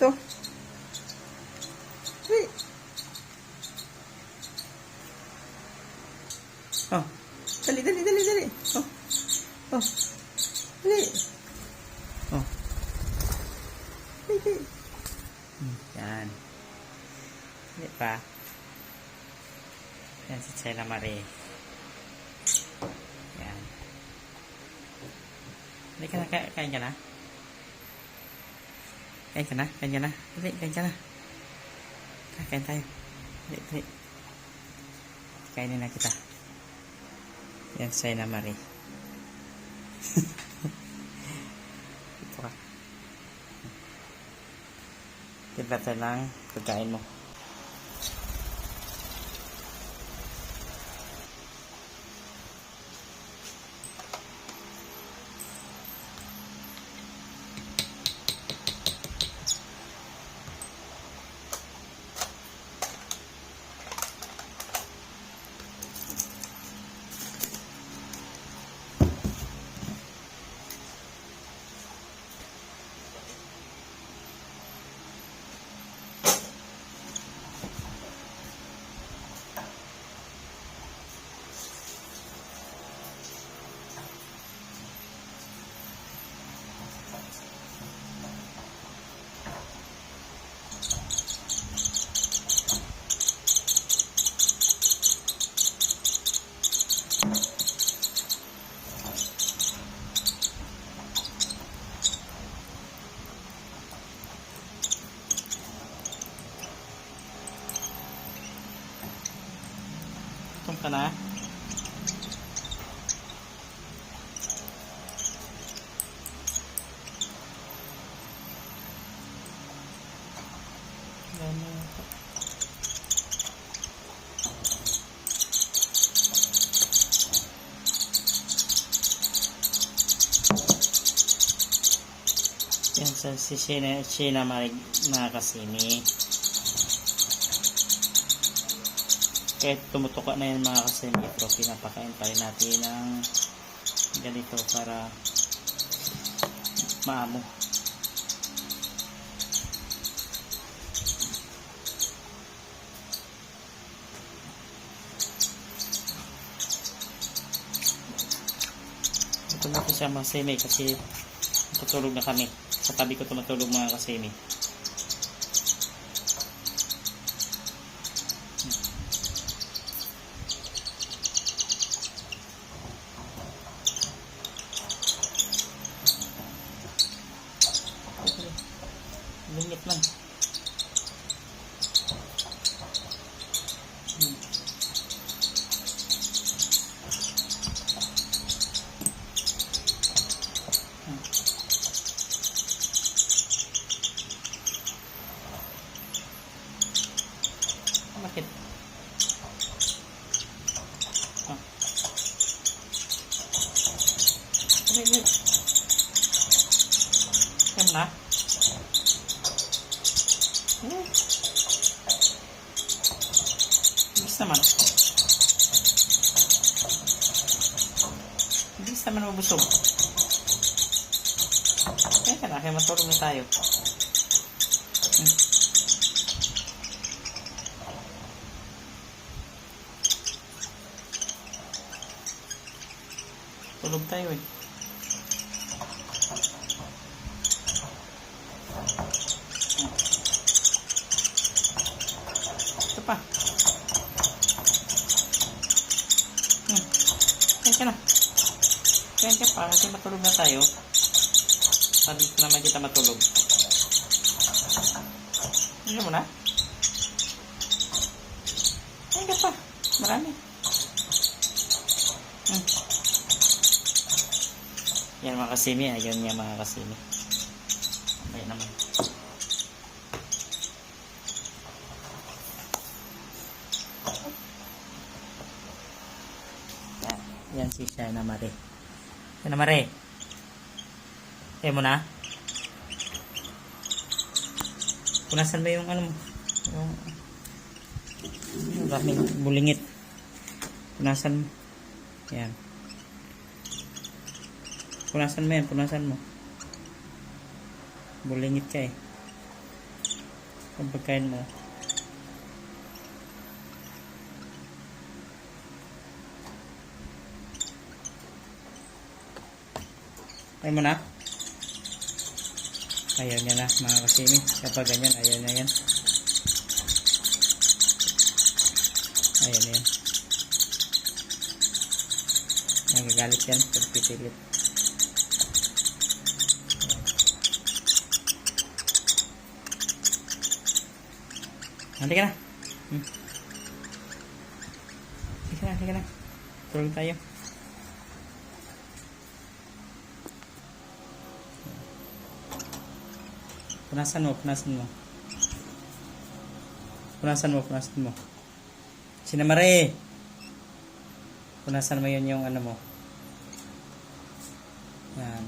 Ito. Dali. Oh. Dali, dali, dali, dali. Oh. Oh. Dali. Oh. Dali, dali. Yan. Dali pa. Yan si Chela Marie. Yan. Dali ka na, kain ka na. Kain ka na, kain ka na. Dali, kain ka na. Kain tayo. Dali, dali. Kainin na kita. Yan, Chela Marie. Ito ka. Tiba-tiba lang pagkain mo. Gutom ka na? Yan sa si Chela Marie mga kasimi. Kahit tumutuka na yan mga kasimi, pero pinapakain pa rin natin ng ganito para maamo. Ito na ko siya mga kasimi kasi tutulog na kami. Sa tabi ko tumatulog mga kasimi. Lingit lang. Bakit? Oh. Yan na. Bilis naman. Bilis naman mabusog. Kaya matulog na tayo. Tulog tayo eh. Ito pa. Kain ka na. Kain ka pa kasi matulog na tayo. Sabi ko naman kita matulog. Hindi mo na? Kain ka pa. Marami. Yan mga kasimi. Ayun nga mga kasimi. Okay naman. Yan si Chela Marie. Chela Marie. Kaya mo na? Punasan ba yung ano mo? Yung raming bulingit. Punasan mo. Yan. Punasan mo yan. Punasan mo. Bulingit ka eh. Ang pagkain mo. Ayaw mo na? Ayaw niya na mga kasimi. Kapag ganyan, ayaw niya yan. Ayaw na yan. Nagagalit yan pag pipilit. Halika na. Halika na. Tulog tayo. Punasan mo. Punasan mo. Sinamare! Punasan mo yun yung ano mo. Yan.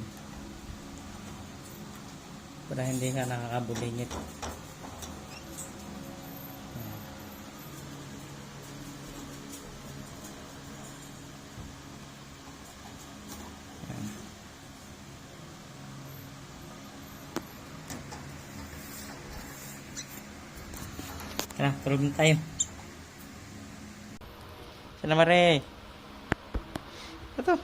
Para hindi ka nakakabulingit. Tara, tulog na tayo. Sana mare. Ito.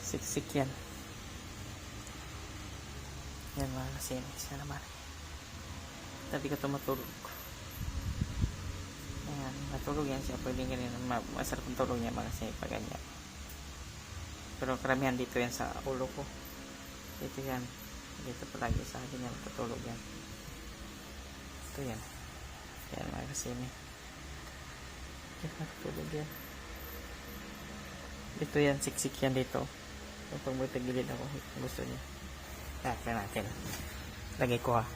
Siksik yan. Yan mga kasini. Sana mare. Tabi ka tumatulog. Ayan, matulog yan siya. Pwede ganyan. Masarap ang tulog niya mga kasini pag ganyan. Pero karamihan dito yan sa ulo ko. Dito yan. Dito palagi sa akin yan, tutulog yan. Ito yan. Yan mga kasini. Tutulog yan. Dito yan, siksik yan dito. Kapag magtagilid ako, gusto niya. Kaya natin. Lagay ko ha.